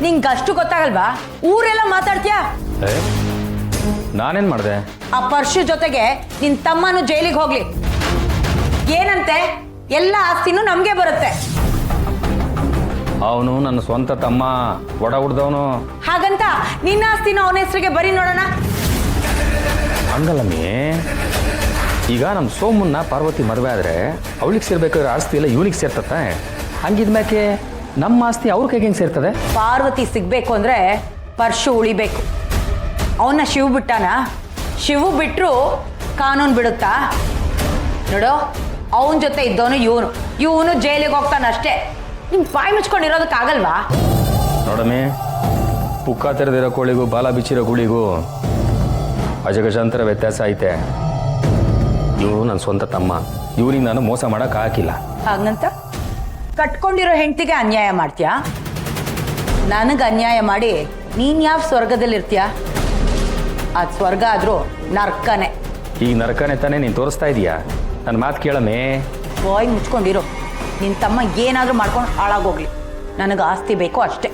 ನಿಂಗೆ ಅಷ್ಟು ಗೊತ್ತಾಗಲ್ವಾ? ಊರೆಲ್ಲ ಮಾತಾಡ್ತೀಯಾ? ನಾನೇನು ಮಾಡಿದೆ? ಆ ಪರ್ಶು ಜೊತೆಗೆ ನಿನ್ ತಮ್ಮನು ಜೈಲಿಗೆ ಹೋಗ್ಲಿ. ಏನಂತೆ? ಎಲ್ಲ ಆಸ್ತಿನೂ ನಮ್ಗೆ ಬರುತ್ತೆ. ಅವನು ನನ್ನ ಸ್ವಂತ ತಮ್ಮ, ಒಡ ಹುಡ್ದವನು. ಹಾಗಂತ ನಿನ್ನ ಆಸ್ತಿನ ಅವನ ಹೆಸರಿಗೆ ಬರೀ ನೋಡೋಣ. ಹಂಗಲ್ಲಮ್ಮಿ, ಈಗ ನಮ್ಮ ಸೋಮನ್ನ ಪಾರ್ವತಿ ಮದುವೆ ಆದರೆ ಅವಳಿಗೆ ಸೇರ್ಬೇಕಾದ್ರೆ ಆಸ್ತಿ ಎಲ್ಲ ಇವನಿಗೆ ಸೇರ್ತತೆ. ಹಂಗಿದ್ಮ್ಯಾಕೆ ನಮ್ಮ ಆಸ್ತಿ ಅವ್ರ ಕೈಗೆ ಹೆಂಗೆ ಸೇರ್ತದೆ? ಪಾರ್ವತಿ ಸಿಗ್ಬೇಕು ಅಂದ್ರೆ ಪರ್ಶು ಉಳಿಬೇಕು. ಅವನ್ನ ಶಿವ್ ಬಿಟ್ಟಾನ? ಶಿವು ಬಿಟ್ರು ಕಾನೂನು ಬಿಡುತ್ತಾ? ನೋಡು, ಅವನ ಜೊತೆ ಇದ್ದವನು ಇವನು ಜೈಲಿಗೆ ಹೋಗ್ತಾನಷ್ಟೇ. ನಿಂಗೆ ಬಾಯಿ ಮುಚ್ಕೊಂಡಿರೋದಕ್ಕಾಗಲ್ವಾ? ನೋಡಮ್ಮಿ, ಪುಕ್ಕ ತೆರೆದಿರೋ ಕೋಳಿಗೂ ಬಾಲ ಬಿಚ್ಚಿರೋ ಗುಳಿಗೂ ಅಜಗಜಾಂತರ ವ್ಯತ್ಯಾಸ ಐತೆ. ಇವನು ನನ್ನ ಸ್ವಂತ ತಮ್ಮ, ಇವನಿಗೆ ನಾನು ಮೋಸ ಮಾಡೋಕೆ ಹಾಕಿಲ್ಲ. ಹಾಗಂತ ಕಟ್ಕೊಂಡಿರೋ ಹೆಂಡತಿಗೆ ಅನ್ಯಾಯ ಮಾಡ್ತೀಯಾ? ನನಗೆ ಅನ್ಯಾಯ ಮಾಡಿ ನೀನು ಯಾವ ಸ್ವರ್ಗದಲ್ಲಿರ್ತೀಯ? ಅದು ಸ್ವರ್ಗ ಆದರೂ ನರ್ಕನೇ. ಈಗ ನರಕನೇ ತಾನೇ ನೀನು ತೋರಿಸ್ತಾ ಇದೀಯಾ? ನನ್ನ ಮಾತು ಕೇಳಮ್ಮೆ. ಬಾಯ್ ಮುಚ್ಕೊಂಡಿರೋ. ನಿನ್ನ ತಮ್ಮ ಏನಾದರೂ ಮಾಡ್ಕೊಂಡು ಹಾಳಾಗೋಗ್ಲಿ, ನನಗೆ ಆಸ್ತಿ ಬೇಕು ಅಷ್ಟೇ.